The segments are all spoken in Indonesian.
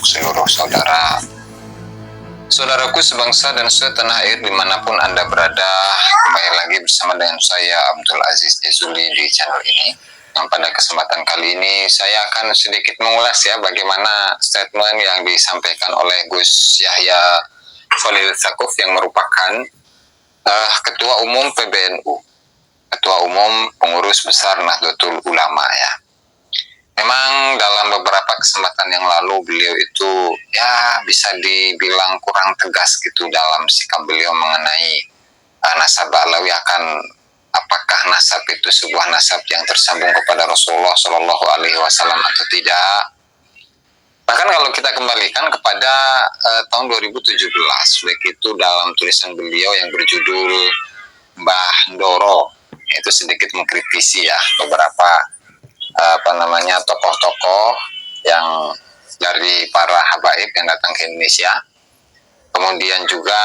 untuk seluruh saudaraku sebangsa dan setanah air dimanapun Anda berada. Kembali lagi bersama dengan saya Abdul Aziz Jazuli di channel ini. Yang pada kesempatan kali ini saya akan sedikit mengulas ya bagaimana statement yang disampaikan oleh Gus Yahya Khalil Stakuf yang merupakan Ketua Umum PBNU, Ketua Umum Pengurus Besar Nahdlatul Ulama ya. Memang dalam beberapa kesempatan yang lalu beliau itu ya bisa dibilang kurang tegas gitu dalam sikap beliau mengenai nasab Ba'lawi, akan apakah nasab itu sebuah nasab yang tersambung kepada Rasulullah Shallallahu Alaihi Wasallam atau tidak. Bahkan kalau kita kembalikan kepada tahun 2017, baik itu dalam tulisan beliau yang berjudul Mbah Ndoro, itu sedikit mengkritisi ya beberapa tokoh-tokoh yang dari para habaib yang datang ke Indonesia. Kemudian juga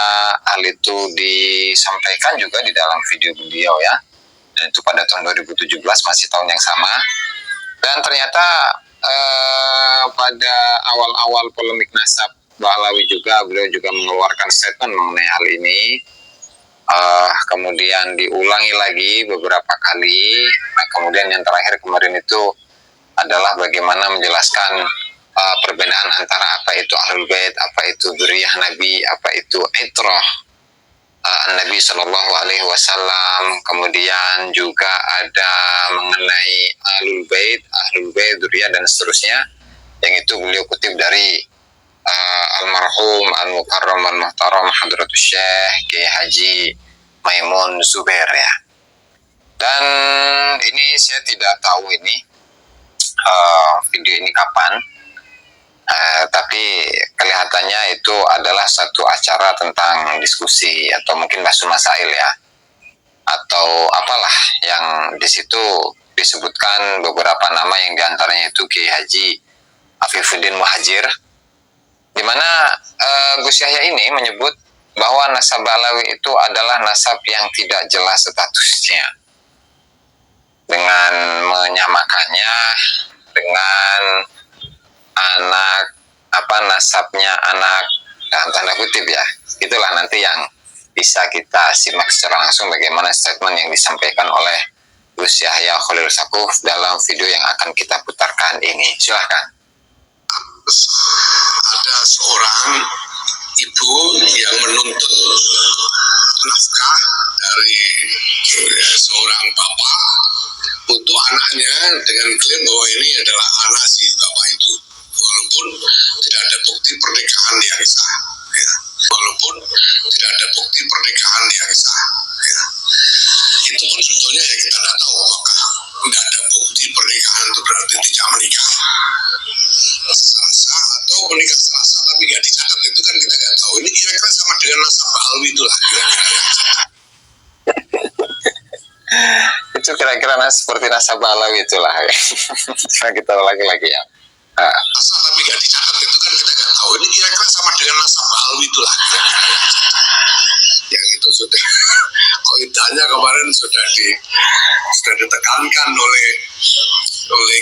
hal itu disampaikan juga di dalam video beliau ya, dan itu pada tahun 2017, masih tahun yang sama. Dan ternyata pada awal-awal polemik nasab Ba'lawi juga beliau juga mengeluarkan statement mengenai hal ini. Kemudian diulangi lagi beberapa kali. Nah, kemudian yang terakhir kemarin itu adalah bagaimana menjelaskan perbedaan antara apa itu Ahlul Bait, apa itu dzurriyyah Nabi, apa itu itrah Nabi Shallallahu Alaihi Wasallam. Kemudian juga ada mengenai Ahlul Bait, dzurriyyah dan seterusnya. Yang itu beliau kutip dari almarhum al-mukarram al-muhtaram Hadratus Syekh Kiai Haji Maimun Zubair ya. Dan ini saya tidak tahu ini video ini kapan, tapi kelihatannya itu adalah satu acara tentang diskusi atau mungkin bahas masail ya, atau apalah yang di situ disebutkan beberapa nama yang diantaranya itu Kiai Haji Afifuddin Muhajir, di mana Gus Yahya ini menyebut bahwa nasab Ba'lawi itu adalah nasab yang tidak jelas statusnya, dengan menyamakannya dengan anak nasabnya anak dalam tanda kutip ya. Itulah nanti yang bisa kita simak secara langsung bagaimana statement yang disampaikan oleh Gus Yahya Khalil Stakuf dalam video yang akan kita putarkan ini. Silahkan. Ada seorang ibu yang menuntut nafkah dari seorang bapak untuk anaknya dengan klaim bahwa ini adalah anak si bapak itu, walaupun tidak ada bukti pernikahan yang sah ya. Itu pun sebetulnya ya kita tidak tahu apakah tidak ada bukti pernikahan itu berarti tidak menikah sah atau menikah sah tapi nggak dicatat, itu kan kita nggak tahu. Ini kira-kira sama dengan nasab Ba'lawi itulah kira-kira. Itu kira-kira seperti nasab Ba'lawi itulah ya. Kita ulangi lagi ya. Asal tapi nggak dicatat itu kan kita nggak tahu. Ini kira-kira sama dengan nasab Ba'lawi itulah kira-kira. Yang itu sudah koitanya kemarin sudah ditekankan oleh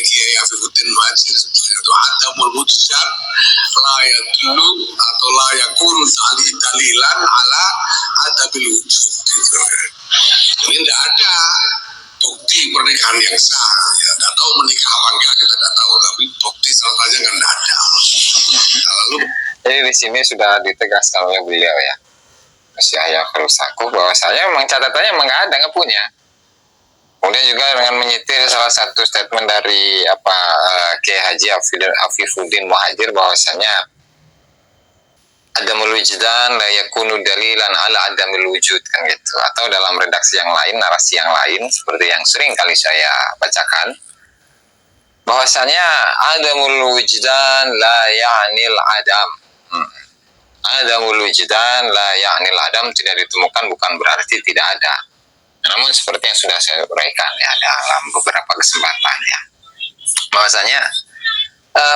Kiai Afifuddin Muhajir sebetulnya itu ada mulmujizat layak dulu atau layakun dalilan ala adabil wujud gitu. Ini tidak ada bukti pernikahan yang sah ya, tidak tahu menikah apa enggak kita tidak tahu, tapi bukti syaratnya kan tidak ada. Lalu jadi di sini sudah ditegaskan oleh beliau ya, Gus Yahya Khalil Stakuf, bahwa saya memang catatannya memang nggak punya. Kemudian juga dengan menyitir salah satu statement dari Kiai Haji Afifuddin Muhajir bahwasanya adamul wujdan la yakunu dalilan ala adamil wujud kan gitu, atau dalam redaksi yang lain, narasi yang lain seperti yang sering kali saya bacakan, bahwasanya adamul wujdan la ya'nil adam. Adamul wujdan la ya'nil adam, tidak ditemukan bukan berarti tidak ada. Namun seperti yang sudah saya uraikan ya dalam beberapa kesempatan ya, bahwasanya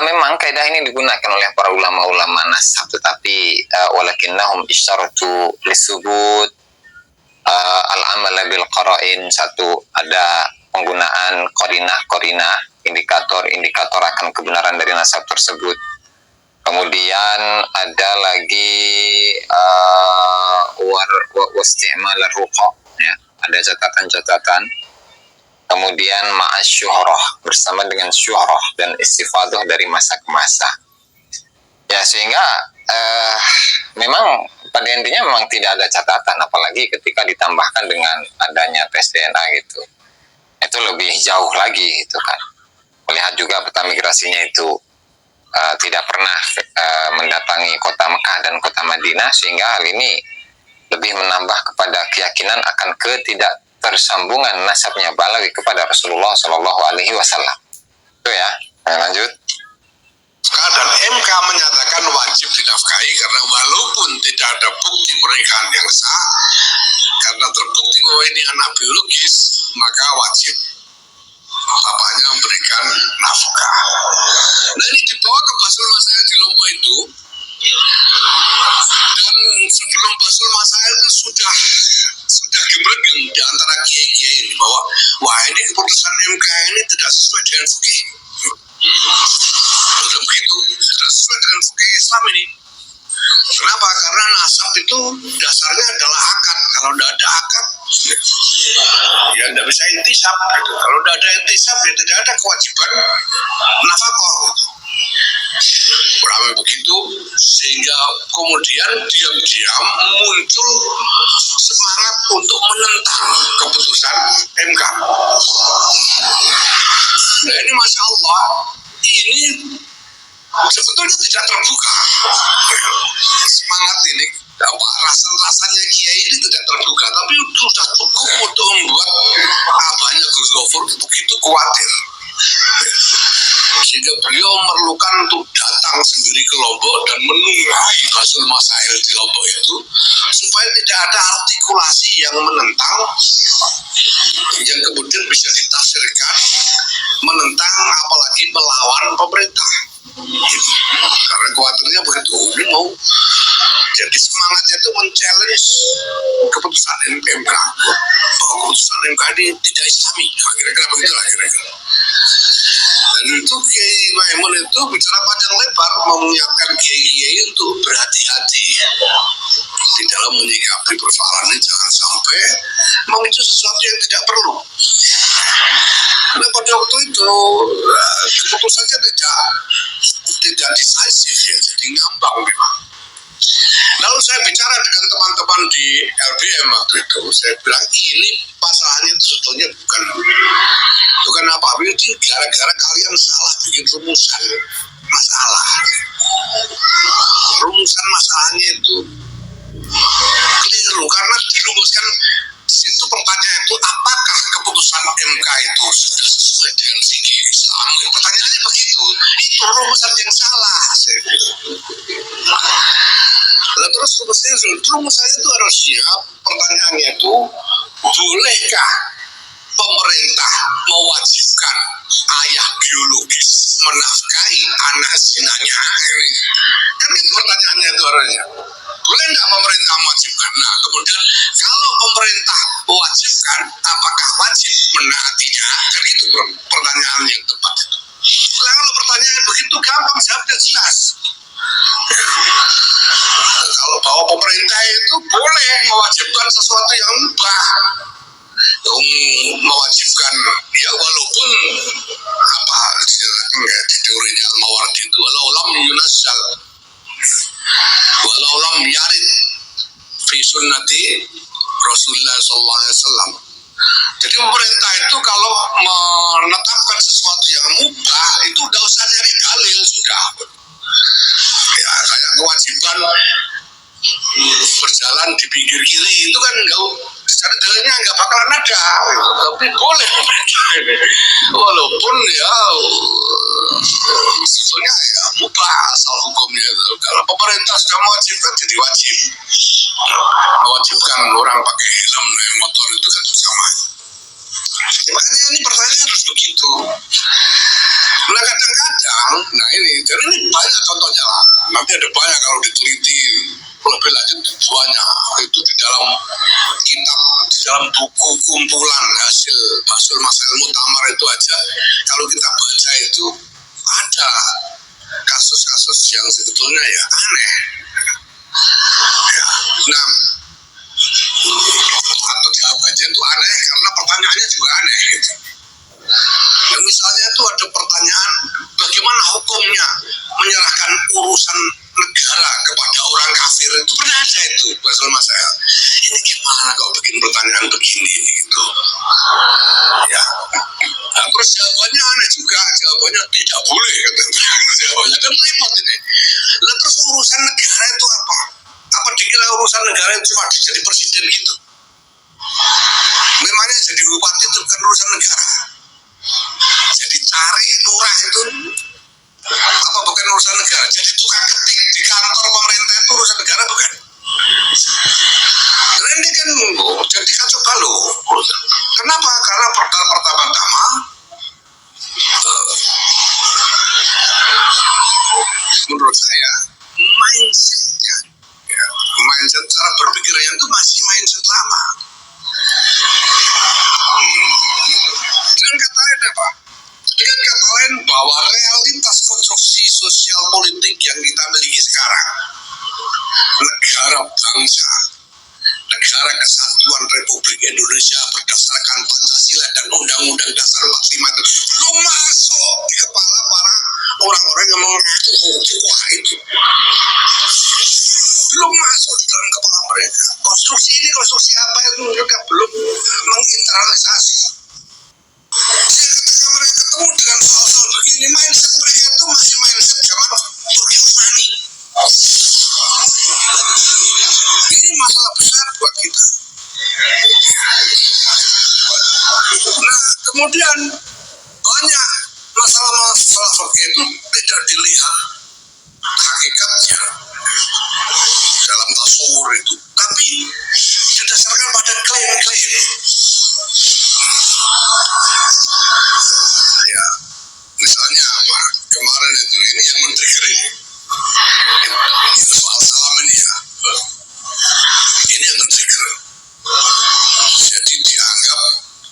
memang kaidah ini digunakan oleh para ulama-ulama nasab, tetapi walakinnahum isyaratu lisubut al-amal bil qara'in. Satu, ada penggunaan qarinah, indikator akan kebenaran dari nasab tersebut. Kemudian ada lagi wasti'mal ruqa, ya, ada catatan-catatan. Kemudian ma'as syuhrah, bersama dengan syuhrah dan istifadah dari masa ke masa. Ya, sehingga memang pada intinya memang tidak ada catatan, apalagi ketika ditambahkan dengan adanya tes DNA gitu. Itu lebih jauh lagi gitu kan. Melihat juga peta migrasinya itu tidak pernah mendatangi kota Mekah dan kota Madinah, sehingga hal ini lebih menambah kepada keyakinan akan ketidaktersambungan nasabnya Balawi kepada Rasulullah Shallallahu Alaihi Wasallam. Itu ya. Lanjut. Dan MK menyatakan wajib dinafkahi karena walaupun tidak ada bukti pernikahan yang sah, karena terbukti bahwa ini anak biologis, maka wajib bapaknya memberikan nafkah. Nah, ini dibawa ke Basul Masail di Lombok itu, dan sebelum Basul Masail itu sudah gemregeng di antara kiai-kiai ini bahwa wah, ini keputusan MK ini tidak sesuai dengan fikih. Sudah begitu, tidak sesuai dengan fikih Islam ini. Kenapa? Karena nasab itu dasarnya adalah akad. Kalau tidak ada akad, ya tidak bisa intisab. Kalau tidak ada intisab, ya tidak ada kewajiban nafkah. Ramai begitu, sehingga kemudian diam-diam muncul semangat untuk menentang keputusan MK. Nah, ini Masya Allah, ini sebetulnya tidak terbuka. Semangat ini, rasanya kiai ini tidak terbuka, tapi sudah cukup untuk membuat abahnya Gus Gofur begitu khawatir, sehingga beliau memerlukan untuk datang sendiri ke Lombok dan menunggu Basul Masail di Lombok itu, supaya tidak ada artikulasi yang menentang, yang kemudian bisa ditafsirkan menentang, apalagi melawan pemerintah. Karena khawatirnya begitu, ini mau jadi semangatnya itu men-challenge keputusan MK, bahwa keputusan MK ini tidak Islami, kira-kira begitulah kira-kira. Dan itu Kiai Maimun itu bicara panjang lebar mengingatkan kiai-kiai untuk berhati-hati di dalam menyikapi persoalan ini, jangan sampai memicu sesuatu yang tidak perlu. Karena pada waktu itu keputusannya tidak decisif, ya, jadi ngambang memang. Lalu saya bicara dengan teman-teman di LBM waktu itu, saya bilang ini masalahnya itu sebetulnya bukan apa-apa, itu gara-gara kalian salah bikin rumusan masalah. Rumusan masalahnya itu keliru, karena dirumuskan di situ pertanyaan itu, apakah keputusan MK itu sudah sesuai dengan fikih Islam? Pertanyaannya begitu, itu rumusan yang salah. Nah, terus rumusnya itu harusnya pertanyaannya itu, bolehkah pemerintah mewajibkan ayah biologis menafkahi anak zinanya? Kan itu pertanyaannya itu harusnya. Boleh nggak pemerintah mewajibkan? Nah, kemudian kalau pemerintah mewajibkan, apakah wajib menaatinya? Kan itu pertanyaan yang tepat. Nah, kalau pertanyaan begitu gampang, jawabnya jelas. Kalau bahwa pemerintah itu boleh mewajibkan sesuatu yang mubah, mewajibkan, ya walaupun apa di teorinya Al-Mawardi itu walau lam yunazzal walau lam yarid fi sunnati Rasulullah SAW. Jadi pemerintah itu kalau menetapkan sesuatu yang mubah itu udah usah cari dalil, sudah. Ya, kayak kewajiban berjalan di pinggir kiri itu kan enggak, secara dalilnya enggak bakalan ada, tapi boleh walaupun ya sebetulnya ya mubah asal hukumnya. Kalau pemerintah sudah mewajibkan, jadi wajib mewajibkan orang pakai helm naik motor itu kan sama. Ya, makanya ini pertanyaan harus begitu. Nah, kadang-kadang, nah ini, dan ini banyak contohnya lah. Nanti ada banyak kalau diteliti lebih lanjut, banyak itu di dalam kitab, di dalam buku kumpulan hasil Basul Masail Mu'tamar itu aja. Kalau kita baca itu ada kasus-kasus yang sebetulnya ya aneh. Ya. Nah, atau jawabannya itu aneh karena pertanyaannya juga aneh gitu. Dan misalnya itu ada pertanyaan bagaimana hukumnya menyerahkan urusan negara kepada orang kafir, itu pernah ada itu bersama saya. Ini gimana kok bikin pertanyaan begini gitu ya. Nah, terus jawabannya aneh juga, jawabannya tidak boleh katanya. Jawabannya kan repot ini. Lah terus urusan negara itu apa? Apa dikira urusan negara itu cuma jadi presiden gitu? Memangnya jadi bupati itu bukan urusan negara? Jadi cari lurah itu apa bukan urusan negara? Jadi tukang ketik di kantor pemerintah itu urusan negara bukan? Nah, ini kan jadi kacau balau. Kenapa? Karena pertama-tama menurut saya mindsetnya, ya, mindset cara berpikirnya itu masih mindset lama. Dengan kata lain apa? Dengan kata lain bahwa realitas konstruksi sosial politik yang kita miliki sekarang, negara bangsa, negara kesatuan Republik Indonesia berdasarkan Pancasila dan Undang-Undang Dasar 45 itu belum masuk di kepala para orang-orang yang mengaku wah itu. Belum masuk di dalam kepala mereka. Konstruksi ini konstruksi apa itu mereka belum menginternalisasi. Sehingga ketika mereka ketemu dengan soal-soal begini, mindset mereka itu masih mindset zaman Turki Utsmani. Ini masalah besar buat kita. Nah, kemudian banyak masalah-masalah fakir itu tidak dilihat hakikatnya dalam tasawur itu, tapi didasarkan pada klaim-klaim. Ya, misalnya apa? Kemarin itu ini yang men-trigger ini. Soal salam ini ya. Ini yang men-trigger. Jadi dianggap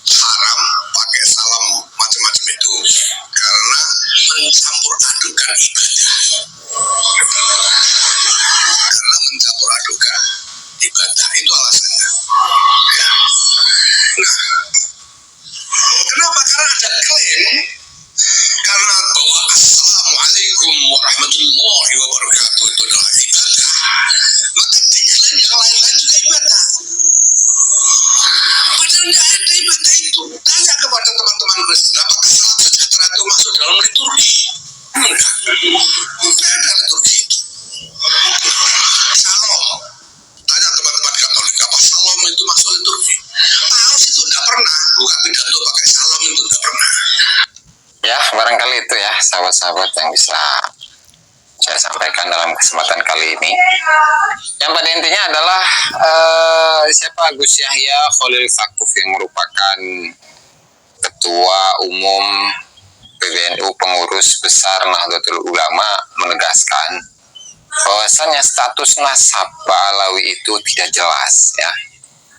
haram pakai salam macam-macam itu karena mencampur adukan ibadah. Karena mencampur adukan ibadah itu alasannya. Ya. Nah, kenapa? Karena ada klaim karena bahwa Assalamualaikum warahmatullahi wabarakatuh itu adalah ibadah, maka diklaim yang lain-lain juga ibadah. Padahal tidak ada ibadah itu. Tanya kepada teman-teman Kristen, apakah salam sejahtera itu masuk dalam liturgi? Enggak. Tidak ada liturgi itu. Salam. Tanya teman-teman Katolik, apa salam itu masuk liturgi? Paus itu tidak pernah. Bukan pidato pakai salam itu tidak pernah. Ya, barangkali itu ya sahabat-sahabat yang bisa saya sampaikan dalam kesempatan kali ini. Yang pada intinya adalah siapa Gus Yahya Khalil Stakuf yang merupakan Ketua Umum PBNU Pengurus Besar Nahdlatul Ulama menegaskan bahwasannya status nasab Pak Alawi itu tidak jelas ya.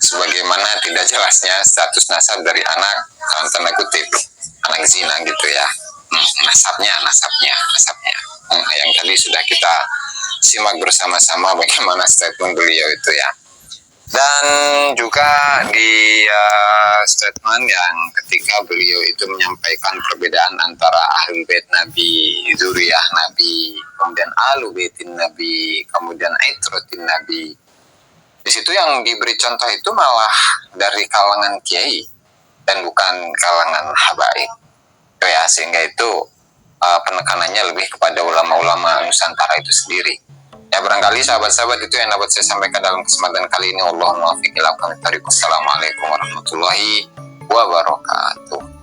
Sebagaimana tidak jelasnya status nasab dari anak dalam tanda kutip anak zina gitu ya. Nasabnya. Yang tadi sudah kita simak bersama-sama bagaimana statement beliau itu ya. Dan juga di statement yang ketika beliau itu menyampaikan perbedaan antara Ahlul Bait Nabi, Zuriyah Nabi, kemudian Ahlul Baitin Nabi, kemudian Aitratin Nabi. Di situ yang diberi contoh itu malah dari kalangan kiai dan bukan kalangan habaib. Ya, sehingga itu penekanannya lebih kepada ulama-ulama Nusantara itu sendiri. Ya, barangkali sahabat-sahabat itu yang dapat saya sampaikan dalam kesempatan kali ini. Allahumma muwaffiq ila aqwamit thariq. Wassalamualaikum warahmatullahi wabarakatuh.